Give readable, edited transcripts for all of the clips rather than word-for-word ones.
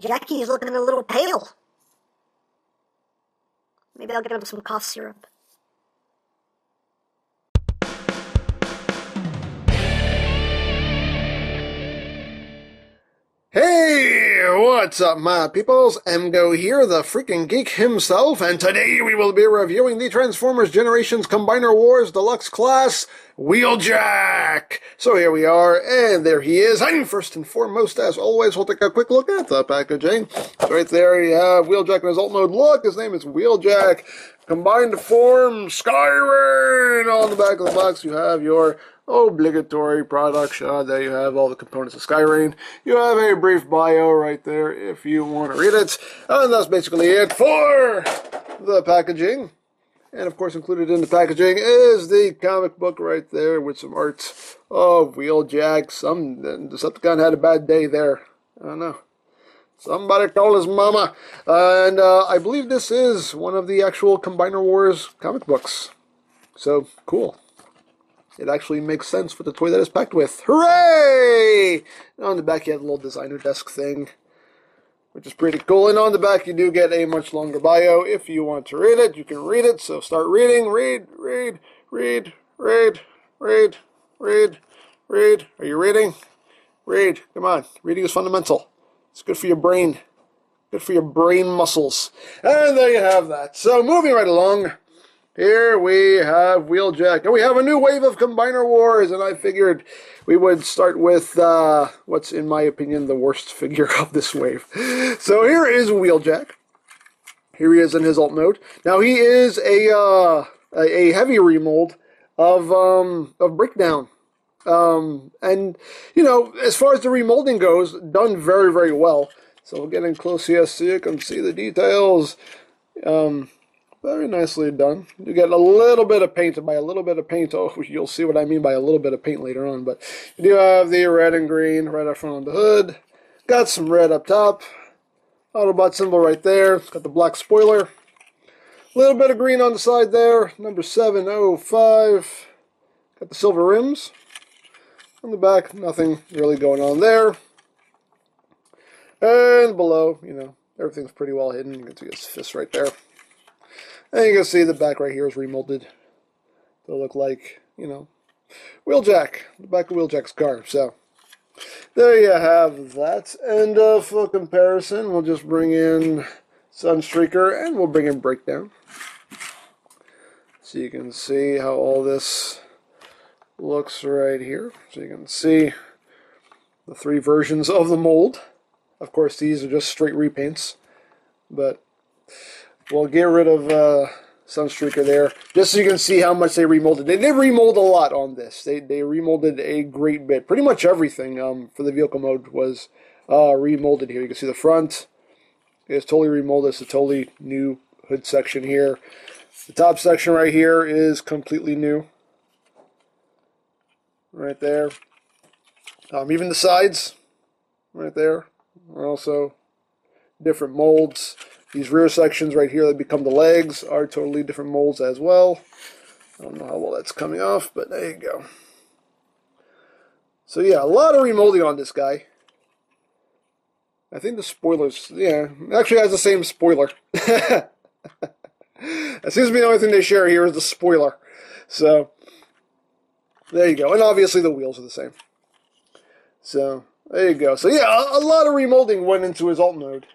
Jackie's looking a little pale. Maybe I'll get him some cough syrup. Hey, what's up, my peoples? EmGo here, the freaking geek himself, and today we will be reviewing the Transformers Generations Combiner Wars Deluxe class, Wheeljack! So here we are, and there he is. And first and foremost, as always, we'll take a quick look at the packaging. Right there you have Wheeljack in Result Mode. Look, his name is Wheeljack. Combined form, Skyrain! On the back of the box, you have your obligatory product shot. There you have all the components of Skyrain. You have a brief bio right there if you want to read it. And that's basically it for the packaging. And of course, included in the packaging is the comic book right there with some art of Wheeljack. The Decepticon had a bad day there. I don't know. Somebody called his mama. And I believe this is one of the actual Combiner Wars comic books. So, cool. It actually makes sense for the toy that it's packed with. Hooray! And on the back you have a little designer desk thing, which is pretty cool. And on the back you do get a much longer bio. If you want to read it, you can read it. So start reading. Read. Are you reading? Read. Come on. Reading is fundamental. It's good for your brain. Good for your brain muscles. And there you have that. So moving right along. Here we have Wheeljack, and we have a new wave of Combiner Wars, and I figured we would start with what's, in my opinion, the worst figure of this wave. So here is Wheeljack. Here he is in his alt mode. Now he is a heavy remold of Breakdown. And, you know, as far as the remolding goes, done very, very well. So we'll get in close here so you can see the details. Very nicely done. You get a little bit of paint, and by a little bit of paint, oh, you'll see what I mean by a little bit of paint later on. But you do have the red and green right up front of the hood. Got some red up top. Autobot symbol right there. Got the black spoiler. A little bit of green on the side there. Number 705. Got the silver rims. On the back, nothing really going on there. And below, you know, everything's pretty well hidden. You can see his fist right there. And you can see the back right here is remolded to look like, you know, Wheeljack, the back of Wheeljack's car. So, there you have that. And for comparison, we'll just bring in Sunstreaker and we'll bring in Breakdown. So you can see how all this looks right here. So you can see the three versions of the mold. Of course, these are just straight repaints, but we'll get rid of Sunstreaker there, just so you can see how much they remolded. They did remold a lot on this. They remolded a great bit. Pretty much everything for the vehicle mode was remolded here. You can see the front is totally remolded. It's a totally new hood section here. The top section right here is completely new. Right there. Even the sides, right there, are also different molds. These rear sections right here that become the legs are totally different molds as well. I don't know how well that's coming off, but there you go. So yeah, a lot of remolding on this guy. I think the spoilers, yeah, actually has the same spoiler. That seems to be the only thing they share here is the spoiler. So, there you go. And obviously the wheels are the same. So, there you go. So yeah, a lot of remolding went into his alt mode,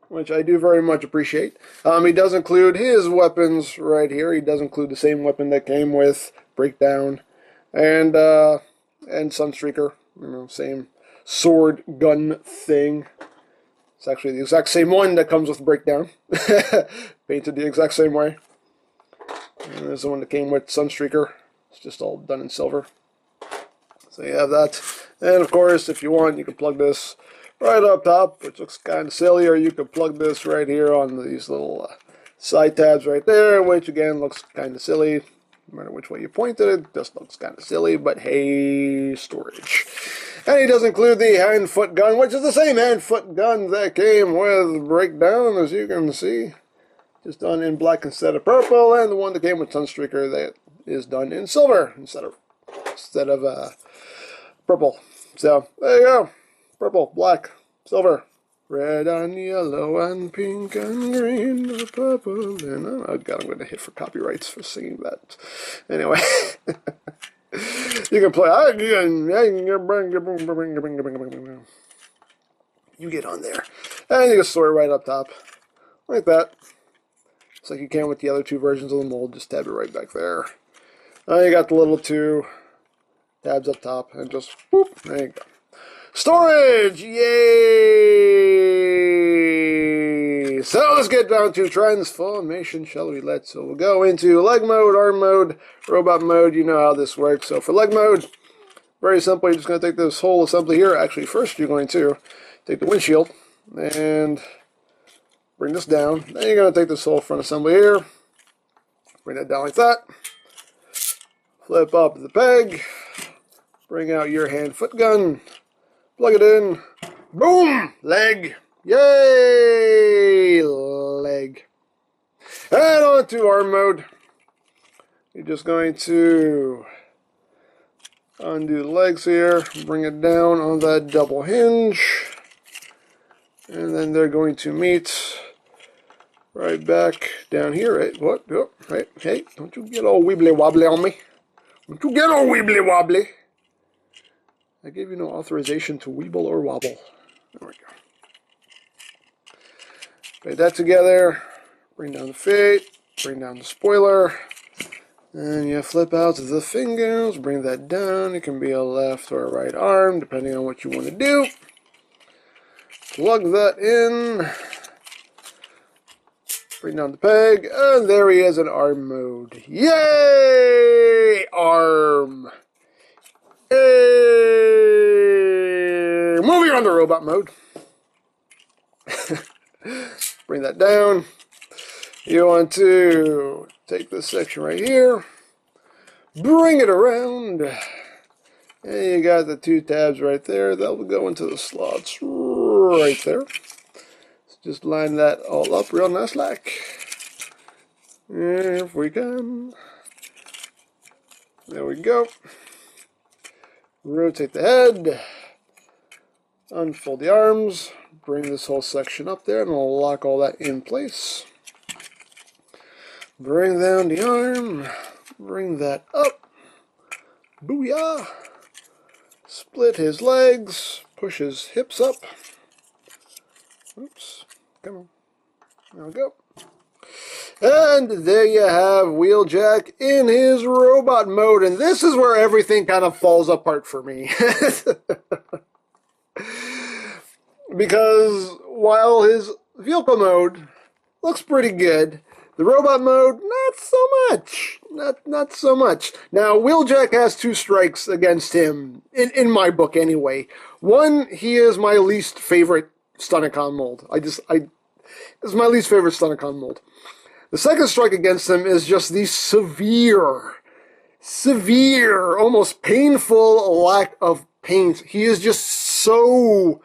which I do very much appreciate. He does include his weapons right here. He does include the same weapon that came with Breakdown and Sunstreaker. You know, same sword gun thing. It's actually the exact same one that comes with Breakdown. Painted the exact same way. And there's the one that came with Sunstreaker. It's just all done in silver. So you have that. And of course, if you want, you can plug this right up top, which looks kind of silly, or you can plug this right here on these little side tabs right there, which again looks kind of silly. No matter which way you point it, just looks kind of silly, but hey, storage. And he does include the Hind Foot Gun, which is the same Hind Foot Gun that came with Breakdown, as you can see. Just done in black instead of purple, and the one that came with Sunstreaker that is done in silver instead of purple. So, there you go. Purple, black, silver, Red and yellow and pink and green and purple and... Oh, God, I'm going to hit for copyrights for singing that. Anyway. You can play... You get on there. And you can store it right up top. Like that. Just like you can with the other two versions of the mold. Just tab it right back there. You got the little two tabs up top. And just... Whoop, there you go. Storage! Yay! So let's get down to transformation, shall we? So we'll go into leg mode, arm mode, robot mode. You know how this works. So for leg mode, very simple. You're just going to take this whole assembly here. Actually, first you're going to take the windshield and bring this down. Then you're going to take this whole front assembly here. Bring that down like that. Flip up the peg. Bring out your Hind Foot Gun. Plug it in. Boom! Leg. Yay! Leg. And on to arm mode. You're just going to undo the legs here. Bring it down on that double hinge. And then they're going to meet right back down here. Right? What? Oh, right. Hey, don't you get all wibbly wobbly on me. Don't you get all wibbly wobbly. I gave you no authorization to weeble or wobble. There we go. Put that together. Bring down the feet. Bring down the spoiler. And you flip out the fingers. Bring that down. It can be a left or a right arm, depending on what you want to do. Plug that in. Bring down the peg. And there he is in arm mode. Yay! Arm. Yay! Moving on to robot mode. Bring that down. You want to take this section right here. Bring it around. And you got the two tabs right there. That will go into the slots right there. So just line that all up real nice like. If we can. There we go. Rotate the head. Unfold the arms. Bring this whole section up there and we'll lock all that in place. Bring down the arm. Bring that up. Booyah! Split his legs. Push his hips up. Oops. Come on. There we go. And there you have Wheeljack in his robot mode. And this is where everything kind of falls apart for me. Because while his vehicle mode looks pretty good, the robot mode, not so much. Not so much. Now, Wheeljack has two strikes against him, in my book anyway. One, he is my least favorite Stunticon mold. It's my least favorite Stunticon mold. The second strike against him is just the severe, almost painful lack of paint. He is just so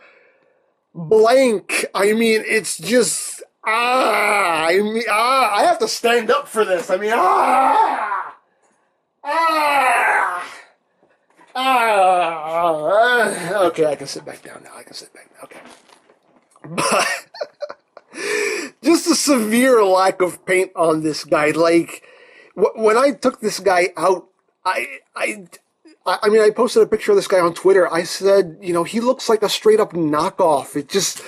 blank. I mean, it's just, I have to stand up for this. I mean, okay, I can sit back down now. Okay. But just a severe lack of paint on this guy. Like, when I took this guy out, I mean, I posted a picture of this guy on Twitter. I said, you know, he looks like a straight up knockoff. He's just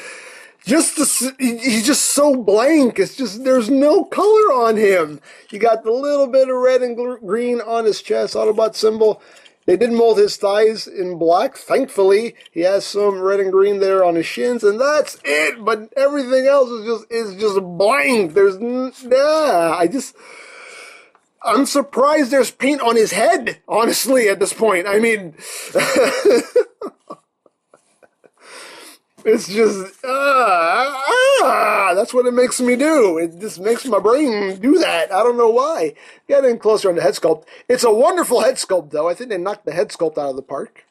so blank. It's just, there's no color on him. You got the little bit of red and green on his chest, Autobot symbol. They did mold his thighs in black. Thankfully, he has some red and green there on his shins, and that's it. But everything else is just blank. I'm surprised there's paint on his head, honestly, at this point. I mean, it's just, that's what it makes me do. It just makes my brain do that. I don't know why. Get in closer on the head sculpt. It's a wonderful head sculpt, though. I think they knocked the head sculpt out of the park.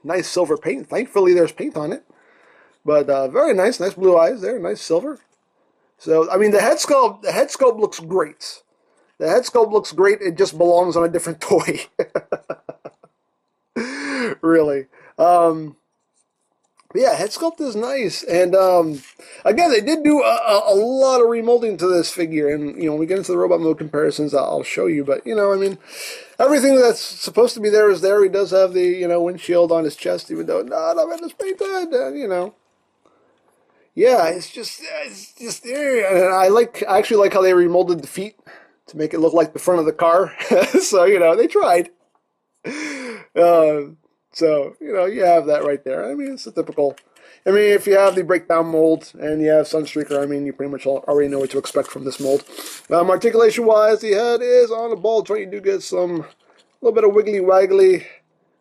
Nice silver paint. Thankfully, there's paint on it. But very nice. Nice blue eyes there. Nice silver. So, I mean, the head sculpt looks great. The head sculpt looks great. It just belongs on a different toy. Really. But yeah, head sculpt is nice, and again, they did do a lot of remolding to this figure, and when we get into the robot mode comparisons, I'll show you. But I mean, everything that's supposed to be there is there. He does have the windshield on his chest, even though none of it is painted. Yeah, it's just there, and I actually like how they remolded the feet to make it look like the front of the car. So they tried. So, you have that right there. I mean, it's a typical. I mean, if you have the breakdown mold and you have Sunstreaker, I mean, you pretty much already know what to expect from this mold. Articulation-wise, the head is on a ball joint. You do get a little bit of wiggly-waggly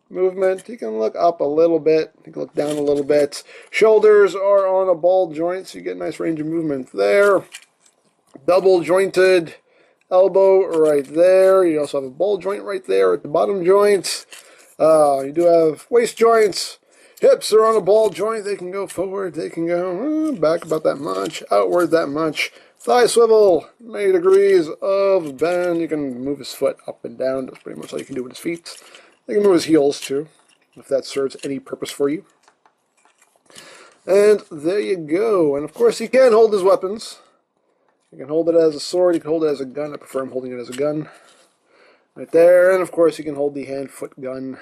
movement. You can look up a little bit. You can look down a little bit. Shoulders are on a ball joint, so you get a nice range of movement there. Double-jointed elbow right there. You also have a ball joint right there at the bottom joint. You do have waist joints. Hips are on a ball joint. They can go forward. They can go back about that much. Outward that much. Thigh swivel. 90 degrees of bend. You can move his foot up and down. That's pretty much all you can do with his feet. You can move his heels too, if that serves any purpose for you. And there you go. And of course, he can hold his weapons. You can hold it as a sword. You can hold it as a gun. I prefer him holding it as a gun. Right there, and of course you can hold the Hind Foot Gun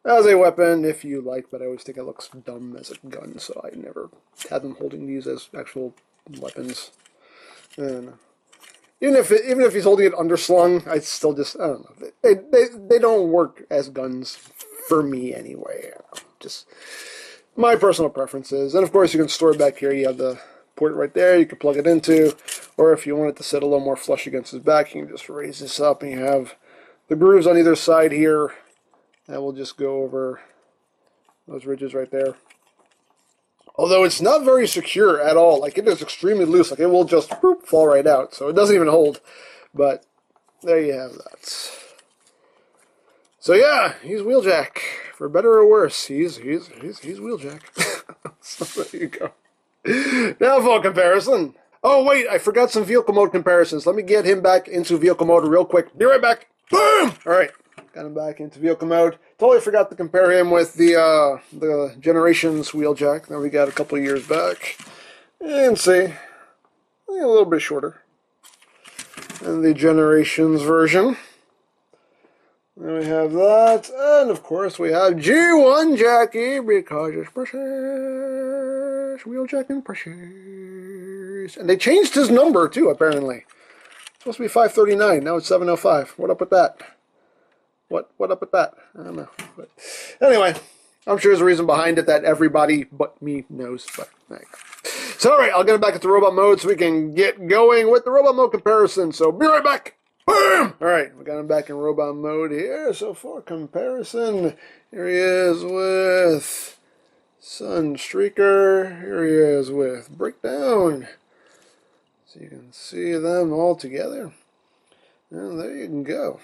as a weapon if you like, but I always think it looks dumb as a gun, so I never had them holding these as actual weapons. And even if he's holding it underslung, I still just, I don't know, they don't work as guns for me anyway. Just my personal preferences. And of course you can store it back here. You have the port right there you can plug it into, or if you want it to sit a little more flush against his back, you can just raise this up and you have the grooves on either side here that will just go over those ridges right there. Although it's not very secure at all. Like, it is extremely loose. Like, it will just boop, fall right out. So it doesn't even hold. But there you have that. So yeah, he's Wheeljack. For better or worse, he's Wheeljack. So there you go. Now for comparison. Oh wait, I forgot some vehicle mode comparisons. Let me get him back into vehicle mode real quick. Be right back. Boom! Alright, got him back into vehicle mode. Totally forgot to compare him with the Generations Wheeljack that we got a couple of years back. And see, a little bit shorter than the Generations version. Then we have that, and of course we have G1 Jackie, because it's precious. Wheeljack and precious. And they changed his number too, apparently. It's supposed to be 539, now it's 705. What up with that? What up with that? I don't know. But anyway, I'm sure there's a reason behind it that everybody but me knows. But there you go. So alright, I'll get him back into robot mode so we can get going with the robot mode comparison. So be right back. Boom! Alright, we got him back in robot mode here. So for comparison, here he is with Sunstreaker. Here he is with Breakdown. So you can see them all together. And there you can go.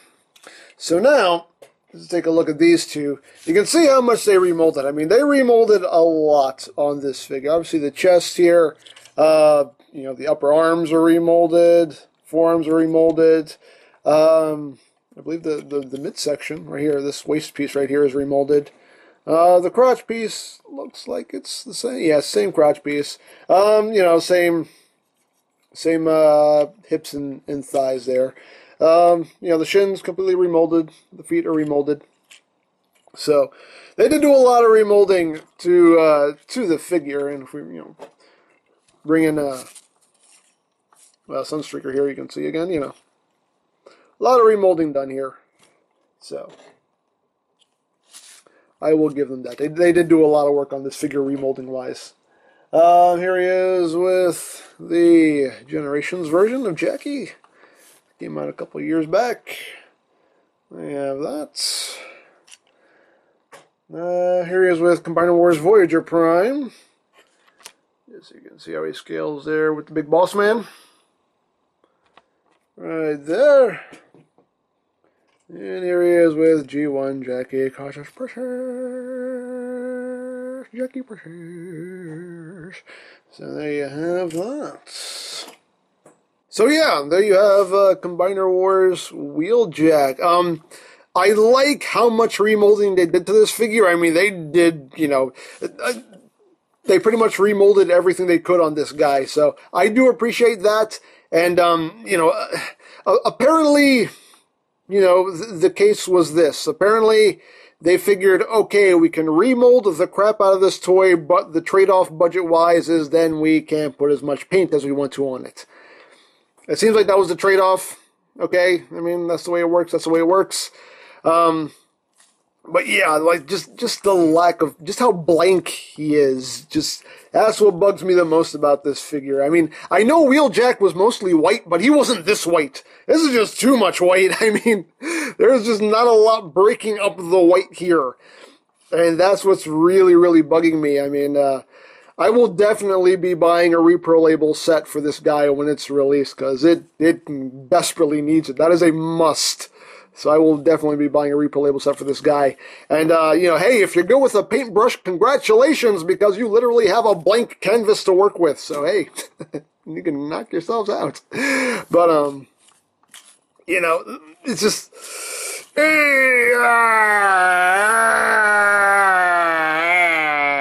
So now, let's take a look at these two. You can see how much they remolded. I mean, they remolded a lot on this figure. Obviously, the chest here, the upper arms are remolded. Forearms are remolded. I believe the midsection right here, this waist piece right here is remolded. The crotch piece looks like it's the same. Yeah, same crotch piece. Same hips and thighs there. The shins completely remolded. The feet are remolded. So they did do a lot of remolding to the figure. And if we bring in Sunstreaker here, you can see again, a lot of remolding done here. So I will give them that. They did do a lot of work on this figure remolding wise. Here he is with the Generations version of Jackie. Came out a couple years back. We have that. Here he is with Combiner Wars Voyager Prime. Yes, you can see how he scales there with the big boss man. Right there. And here he is with G1 Jackie. Cautious pressure. Jackie pressures. So there you have that. So yeah, there you have Combiner Wars Wheeljack. I like how much remolding they did to this figure. I mean, they did, they pretty much remolded everything they could on this guy. So I do appreciate that. And, apparently, the case was this. Apparently, they figured, okay, we can remold the crap out of this toy, but the trade-off budget-wise is then we can't put as much paint as we want to on it. It seems like that was the trade-off. Okay, I mean, that's the way it works. That's the way it works. But yeah, like just the lack of, just how blank he is. Just, that's what bugs me the most about this figure. I mean, I know Wheeljack was mostly white, but he wasn't this white. This is just too much white. I mean, there's just not a lot breaking up the white here. And that's what's really, really bugging me. I mean, I will definitely be buying a repro label set for this guy when it's released, because it desperately needs it. That is a must. So I will definitely be buying a repro label set for this guy. And, hey, if you go with a paintbrush, congratulations, because you literally have a blank canvas to work with. So, hey, you can knock yourselves out. But, it's just...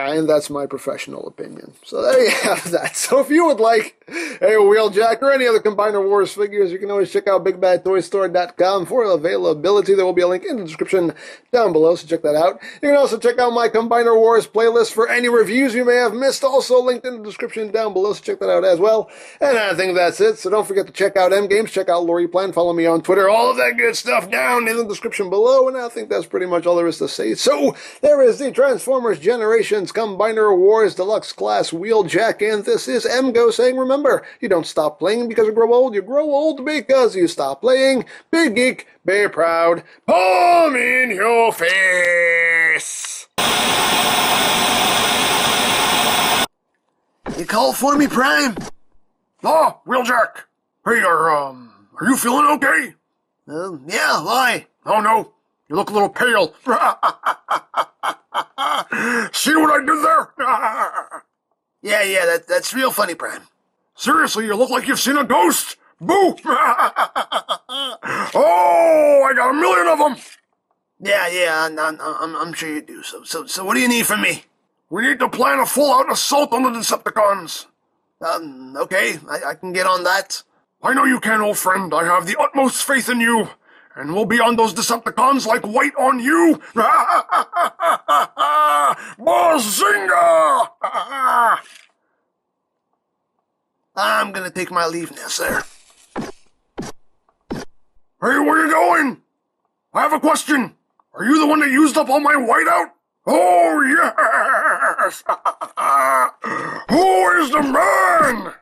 And that's my professional opinion. So there you have that. So if you would like a Wheeljack or any other Combiner Wars figures, you can always check out BigBadToyStore.com for availability. There will be a link in the description down below, so check that out. You can also check out my Combiner Wars playlist for any reviews you may have missed, also linked in the description down below, so check that out as well. And I think that's it. So don't forget to check out EmGo's, check out Lori Plan, follow me on Twitter, all of that good stuff down in the description below. And I think that's pretty much all there is to say. So there is the Transformers Generations Combiner Wars Deluxe Class Wheeljack, and this is EmGo saying, remember, you don't stop playing because you grow old because you stop playing. Big Geek, be proud, palm in your face! You call for me, Prime? Oh, Wheeljack! Hey, are you feeling okay? Yeah, why? Oh no, you look a little pale. See what I did there? Yeah, that's real funny, Prime. Seriously, you look like you've seen a ghost. Boo! Oh, I got a million of them. Yeah, I'm sure you do. So what do you need from me? We need to plan a full-out assault on the Decepticons. Okay, I can get on that. I know you can, old friend. I have the utmost faith in you. And we'll be on those Decepticons like white on you. Bazinga! I'm gonna take my leave now, sir. Hey, where you going? I have a question. Are you the one that used up all my whiteout? Oh, yes! Who is the man?